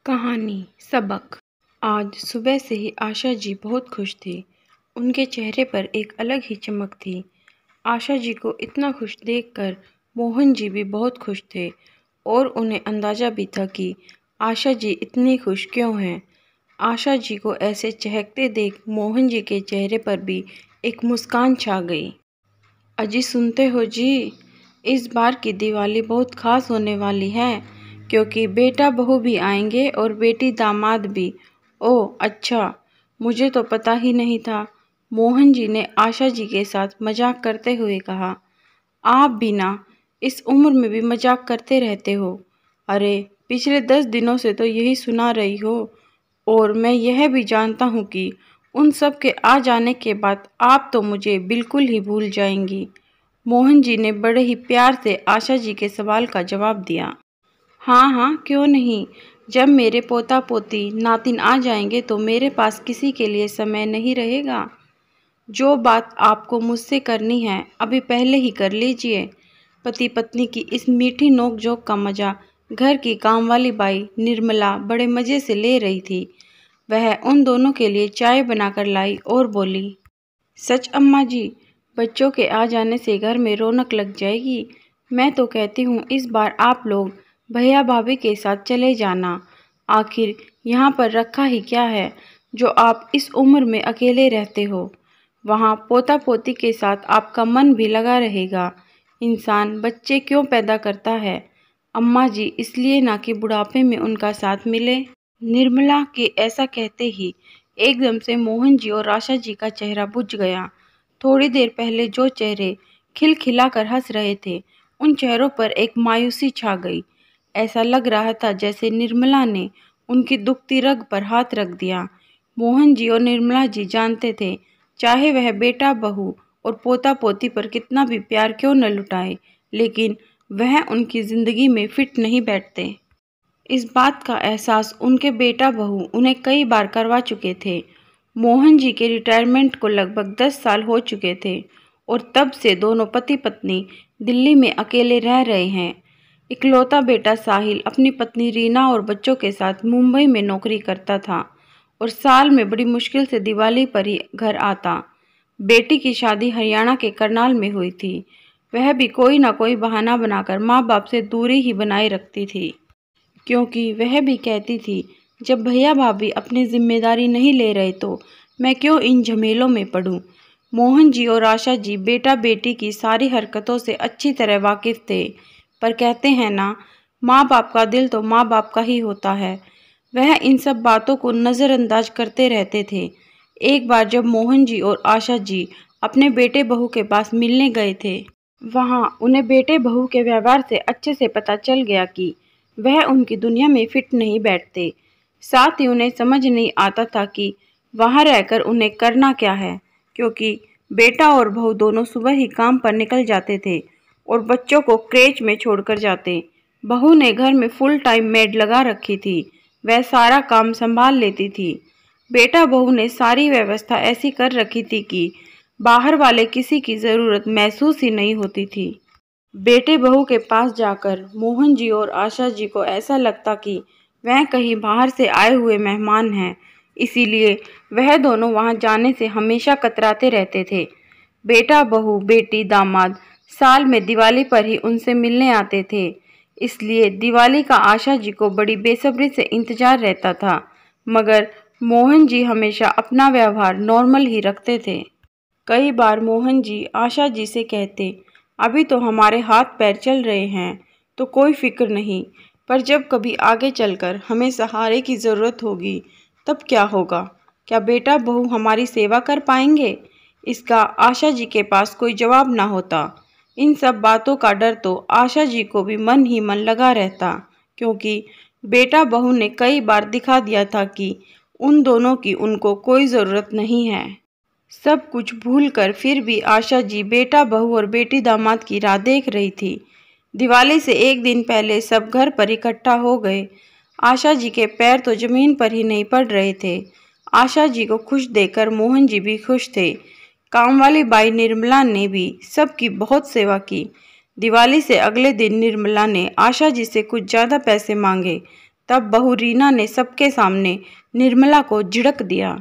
कहानी सबक। आज सुबह से ही आशा जी बहुत खुश थी। उनके चेहरे पर एक अलग ही चमक थी। आशा जी को इतना खुश देखकर मोहन जी भी बहुत खुश थे और उन्हें अंदाज़ा भी था कि आशा जी इतनी खुश क्यों हैं। आशा जी को ऐसे चहकते देख मोहन जी के चेहरे पर भी एक मुस्कान छा गई। अजी सुनते हो जी, इस बार की दिवाली बहुत ख़ास होने वाली है क्योंकि बेटा बहू भी आएंगे और बेटी दामाद भी। ओह अच्छा, मुझे तो पता ही नहीं था। मोहन जी ने आशा जी के साथ मजाक करते हुए कहा। आप भी ना इस उम्र में भी मजाक करते रहते हो। अरे पिछले 10 दिनों से तो यही सुना रही हो और मैं यह भी जानता हूँ कि उन सब के आ जाने के बाद आप तो मुझे बिल्कुल ही भूल जाएंगी। मोहन जी ने बड़े ही प्यार से आशा जी के सवाल का जवाब दिया। हाँ हाँ क्यों नहीं, जब मेरे पोता पोती नातिन आ जाएंगे तो मेरे पास किसी के लिए समय नहीं रहेगा। जो बात आपको मुझसे करनी है अभी पहले ही कर लीजिए। पति पत्नी की इस मीठी नोक-झोंक का मजा घर की कामवाली बाई निर्मला बड़े मज़े से ले रही थी। वह उन दोनों के लिए चाय बनाकर लाई और बोली, सच अम्मा जी, बच्चों के आ जाने से घर में रौनक लग जाएगी। मैं तो कहती हूँ इस बार आप लोग भैया भाभी के साथ चले जाना। आखिर यहाँ पर रखा ही क्या है जो आप इस उम्र में अकेले रहते हो। वहाँ पोता पोती के साथ आपका मन भी लगा रहेगा। इंसान बच्चे क्यों पैदा करता है अम्मा जी, इसलिए ना कि बुढ़ापे में उनका साथ मिले। निर्मला के ऐसा कहते ही एकदम से मोहन जी और आशा जी का चेहरा बुझ गया। थोड़ी देर पहले जो चेहरे खिलखिलाकर हंस रहे थे उन चेहरों पर एक मायूसी छा गई। ऐसा लग रहा था जैसे निर्मला ने उनकी दुखती रग पर हाथ रख दिया। मोहन जी और निर्मला जी जानते थे चाहे वह बेटा बहू और पोता पोती पर कितना भी प्यार क्यों न लुटाए, लेकिन वह उनकी ज़िंदगी में फिट नहीं बैठते। इस बात का एहसास उनके बेटा बहू उन्हें कई बार करवा चुके थे। मोहन जी के रिटायरमेंट को लगभग 10 साल हो चुके थे और तब से दोनों पति पत्नी दिल्ली में अकेले रह रहे हैं। इकलौता बेटा साहिल अपनी पत्नी रीना और बच्चों के साथ मुंबई में नौकरी करता था और साल में बड़ी मुश्किल से दिवाली पर ही घर आता। बेटी की शादी हरियाणा के करनाल में हुई थी। वह भी कोई ना कोई बहाना बनाकर माँ बाप से दूरी ही बनाए रखती थी, क्योंकि वह भी कहती थी जब भैया भाभी अपनी जिम्मेदारी नहीं ले रहे तो मैं क्यों इन झमेलों में पड़ूं। मोहन जी और आशा जी बेटा बेटी की सारी हरकतों से अच्छी तरह वाकिफ थे, पर कहते हैं ना, माँ बाप का दिल तो माँ बाप का ही होता है। वह इन सब बातों को नज़रअंदाज करते रहते थे। एक बार जब मोहन जी और आशा जी अपने बेटे बहू के पास मिलने गए थे, वहाँ उन्हें बेटे बहू के व्यवहार से अच्छे से पता चल गया कि वह उनकी दुनिया में फिट नहीं बैठते। साथ ही उन्हें समझ नहीं आता था कि वहाँ रहकर उन्हें करना क्या है, क्योंकि बेटा और बहू दोनों सुबह ही काम पर निकल जाते थे और बच्चों को क्रेच में छोड़कर जाते। बहू ने घर में फुल टाइम मेड लगा रखी थी, वह सारा काम संभाल लेती थी। बेटा बहू ने सारी व्यवस्था ऐसी कर रखी थी कि बाहर वाले किसी की ज़रूरत महसूस ही नहीं होती थी। बेटे बहू के पास जाकर मोहन जी और आशा जी को ऐसा लगता कि वह कहीं बाहर से आए हुए मेहमान हैं, इसीलिए वह दोनों वहां जाने से हमेशा कतराते रहते थे। बेटा बहू बेटी दामाद साल में दिवाली पर ही उनसे मिलने आते थे, इसलिए दिवाली का आशा जी को बड़ी बेसब्री से इंतजार रहता था। मगर मोहन जी हमेशा अपना व्यवहार नॉर्मल ही रखते थे। कई बार मोहन जी आशा जी से कहते, अभी तो हमारे हाथ पैर चल रहे हैं तो कोई फिक्र नहीं, पर जब कभी आगे चलकर हमें सहारे की ज़रूरत होगी तब क्या होगा? क्या बेटा बहू हमारी सेवा कर पाएंगे? इसका आशा जी के पास कोई जवाब ना होता। इन सब बातों का डर तो आशा जी को भी मन ही मन लगा रहता, क्योंकि बेटा बहू ने कई बार दिखा दिया था कि उन दोनों की उनको कोई ज़रूरत नहीं है। सब कुछ भूलकर फिर भी आशा जी बेटा बहू और बेटी दामाद की राह देख रही थी। दिवाली से एक दिन पहले सब घर पर इकट्ठा हो गए। आशा जी के पैर तो जमीन पर ही नहीं पड़ रहे थे। आशा जी को खुश देखकर मोहन जी भी खुश थे। कामवाली बाई निर्मला ने भी सबकी बहुत सेवा की। दिवाली से अगले दिन निर्मला ने आशा जी से कुछ ज़्यादा पैसे मांगे तब बहू रीना ने सबके सामने निर्मला को झिड़क दिया।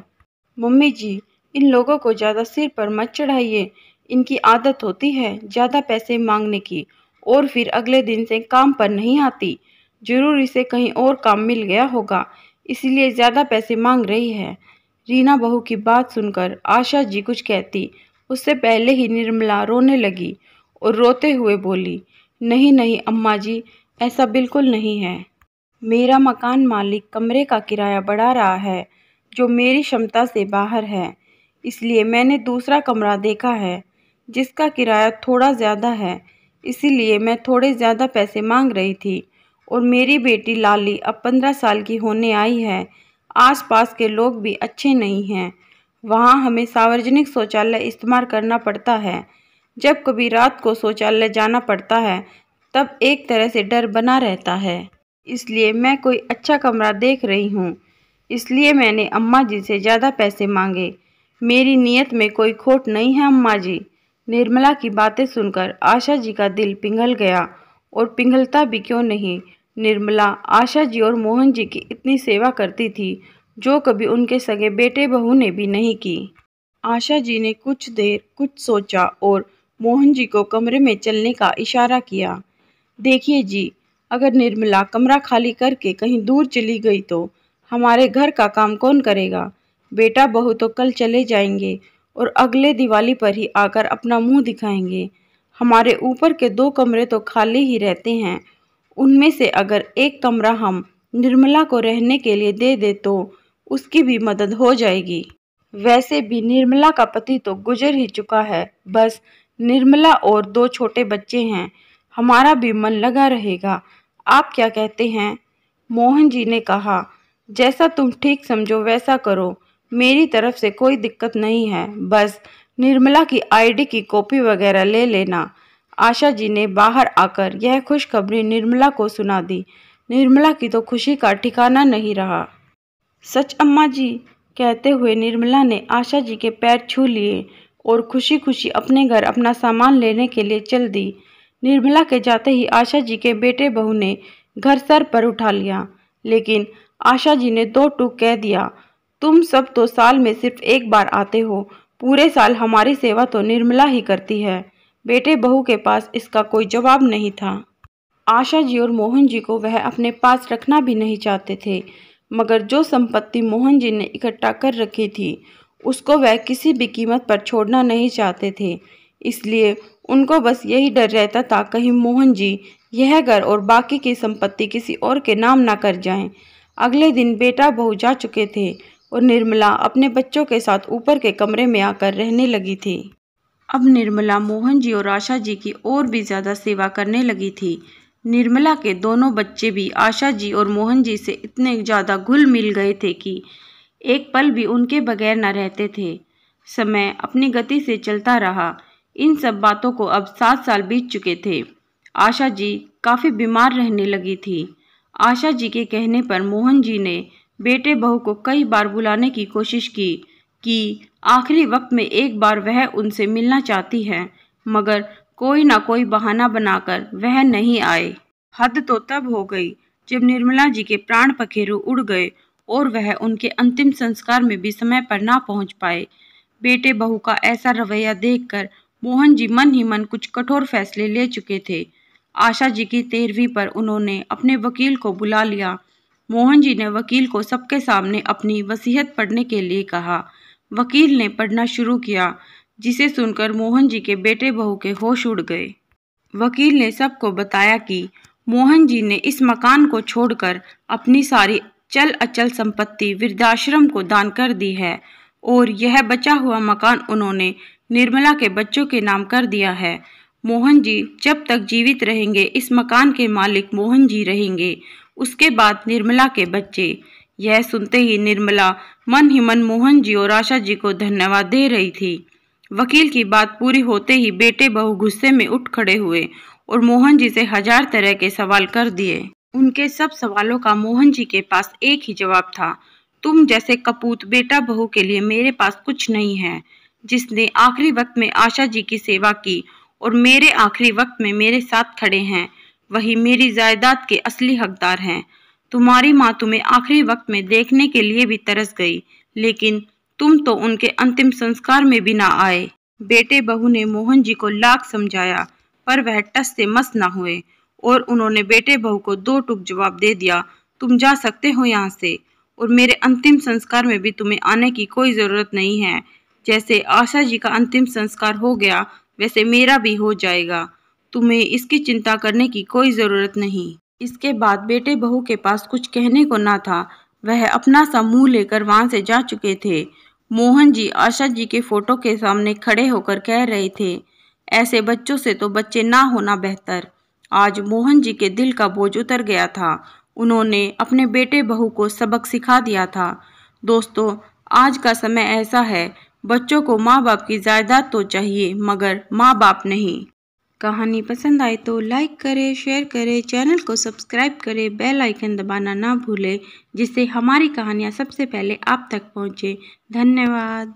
मम्मी जी, इन लोगों को ज़्यादा सिर पर मत चढ़ाइए। इनकी आदत होती है ज़्यादा पैसे मांगने की और फिर अगले दिन से काम पर नहीं आती। जरूर इसे कहीं और काम मिल गया होगा, इसलिए ज़्यादा पैसे मांग रही है। रीना बहू की बात सुनकर आशा जी कुछ कहती उससे पहले ही निर्मला रोने लगी और रोते हुए बोली, नहीं नहीं अम्मा जी, ऐसा बिल्कुल नहीं है। मेरा मकान मालिक कमरे का किराया बढ़ा रहा है जो मेरी क्षमता से बाहर है, इसलिए मैंने दूसरा कमरा देखा है जिसका किराया थोड़ा ज़्यादा है, इसीलिए मैं थोड़े ज़्यादा पैसे मांग रही थी। और मेरी बेटी लाली अब 15 साल की होने आई है। आसपास के लोग भी अच्छे नहीं हैं। वहाँ हमें सार्वजनिक शौचालय इस्तेमाल करना पड़ता है। जब कभी रात को शौचालय जाना पड़ता है तब एक तरह से डर बना रहता है, इसलिए मैं कोई अच्छा कमरा देख रही हूँ, इसलिए मैंने अम्मा जी से ज़्यादा पैसे मांगे। मेरी नीयत में कोई खोट नहीं है अम्मा जी। निर्मला की बातें सुनकर आशा जी का दिल पिघल गया, और पिघलता भी क्यों नहीं। निर्मला आशा जी और मोहन जी की इतनी सेवा करती थी जो कभी उनके सगे बेटे बहू ने भी नहीं की। आशा जी ने कुछ देर कुछ सोचा और मोहन जी को कमरे में चलने का इशारा किया। देखिए जी, अगर निर्मला कमरा खाली करके कहीं दूर चली गई तो हमारे घर का काम कौन करेगा। बेटा बहू तो कल चले जाएंगे और अगले दिवाली पर ही आकर अपना मुंह दिखाएंगे। हमारे ऊपर के 2 कमरे तो खाली ही रहते हैं, उनमें से अगर एक कमरा हम निर्मला को रहने के लिए दे दे तो उसकी भी मदद हो जाएगी। वैसे भी निर्मला का पति तो गुजर ही चुका है, बस निर्मला और 2 छोटे बच्चे हैं। हमारा भी मन लगा रहेगा। आप क्या कहते हैं? मोहन जी ने कहा, जैसा तुम ठीक समझो वैसा करो, मेरी तरफ से कोई दिक्कत नहीं है, बस निर्मला की आईडी की कॉपी वगैरह ले लेना। आशा जी ने बाहर आकर यह खुशखबरी निर्मला को सुना दी। निर्मला की तो खुशी का ठिकाना नहीं रहा। सच अम्मा जी, कहते हुए निर्मला ने आशा जी के पैर छू लिए और खुशी खुशी अपने घर अपना सामान लेने के लिए चल दी। निर्मला के जाते ही आशा जी के बेटे बहू ने घर सर पर उठा लिया, लेकिन आशा जी ने 2 टूक कह दिया, तुम सब तो साल में सिर्फ एक बार आते हो, पूरे साल हमारी सेवा तो निर्मला ही करती है। बेटे बहू के पास इसका कोई जवाब नहीं था। आशा जी और मोहन जी को वह अपने पास रखना भी नहीं चाहते थे, मगर जो संपत्ति मोहन जी ने इकट्ठा कर रखी थी उसको वह किसी भी कीमत पर छोड़ना नहीं चाहते थे। इसलिए उनको बस यही डर रहता था कहीं मोहन जी यह घर और बाकी की संपत्ति किसी और के नाम ना कर जाएं। अगले दिन बेटा बहू जा चुके थे और निर्मला अपने बच्चों के साथ ऊपर के कमरे में आकर रहने लगी थी। अब निर्मला मोहन जी और आशा जी की और भी ज़्यादा सेवा करने लगी थी। निर्मला के दोनों बच्चे भी आशा जी और मोहन जी से इतने ज़्यादा घुल मिल गए थे कि एक पल भी उनके बगैर न रहते थे। समय अपनी गति से चलता रहा। इन सब बातों को अब 7 साल बीत चुके थे। आशा जी काफ़ी बीमार रहने लगी थी। आशा जी के कहने पर मोहन जी ने बेटे बहू को कई बार बुलाने की कोशिश की कि आखिरी वक्त में एक बार वह उनसे मिलना चाहती है, मगर कोई ना कोई बहाना बनाकर वह नहीं आए। हद तो तब हो गई जब निर्मला जी के प्राण पखेरु उड़ गए और वह उनके अंतिम संस्कार में भी समय पर ना पहुंच पाए। बेटे बहू का ऐसा रवैया देखकर मोहन जी मन ही मन कुछ कठोर फैसले ले चुके थे। आशा जी की 13वीं पर उन्होंने अपने वकील को बुला लिया। मोहन जी ने वकील को सबके सामने अपनी वसीयत पढ़ने के लिए कहा। वकील ने पढ़ना शुरू किया, जिसे सुनकर मोहन जी के बेटे बहू के होश उड़ गए। वकील ने सबको बताया कि मोहन जी ने इस मकान को छोड़कर अपनी सारी चल अचल संपत्ति वृद्धाश्रम को दान कर दी है और यह बचा हुआ मकान उन्होंने निर्मला के बच्चों के नाम कर दिया है। मोहन जी जब तक जीवित रहेंगे इस मकान के मालिक मोहन जी रहेंगे, उसके बाद निर्मला के बच्चे। यह सुनते ही निर्मला मन ही मन मोहन जी और आशा जी को धन्यवाद दे रही थी। वकील की बात पूरी होते ही बेटे बहू गुस्से में उठ खड़े हुए और मोहन जी से 1000 तरह के सवाल कर दिए। उनके सब सवालों का मोहन जी के पास एक ही जवाब था, तुम जैसे कपूत बेटा बहू के लिए मेरे पास कुछ नहीं है। जिसने आखिरी वक्त में आशा जी की सेवा की और मेरे आखिरी वक्त में मेरे साथ खड़े हैं, वही मेरी जायदाद के असली हकदार हैं। तुम्हारी माँ तुम्हें आखिरी वक्त में देखने के लिए भी तरस गई, लेकिन तुम तो उनके अंतिम संस्कार में भी ना आए। बेटे बहू ने मोहन जी को लाख समझाया, पर वह टस से मस ना हुए और उन्होंने बेटे बहू को दो टूक जवाब दे दिया, तुम जा सकते हो यहाँ से, और मेरे अंतिम संस्कार में भी तुम्हें आने की कोई ज़रूरत नहीं है। जैसे आशा जी का अंतिम संस्कार हो गया, वैसे मेरा भी हो जाएगा। तुम्हें इसकी चिंता करने की कोई ज़रूरत नहीं। इसके बाद बेटे बहू के पास कुछ कहने को ना था। वह अपना सा मुंह लेकर वहां से जा चुके थे। मोहन जी आशा जी के फोटो के सामने खड़े होकर कह रहे थे, ऐसे बच्चों से तो बच्चे ना होना बेहतर। आज मोहन जी के दिल का बोझ उतर गया था। उन्होंने अपने बेटे बहू को सबक सिखा दिया था। दोस्तों, आज का समय ऐसा है, बच्चों को माँ बाप की जायदाद तो चाहिए, मगर माँ बाप नहीं। कहानी पसंद आए तो लाइक करें, शेयर करें, चैनल को सब्सक्राइब करें, बेल आइकन दबाना ना भूलें, जिससे हमारी कहानियाँ सबसे पहले आप तक पहुँचे। धन्यवाद।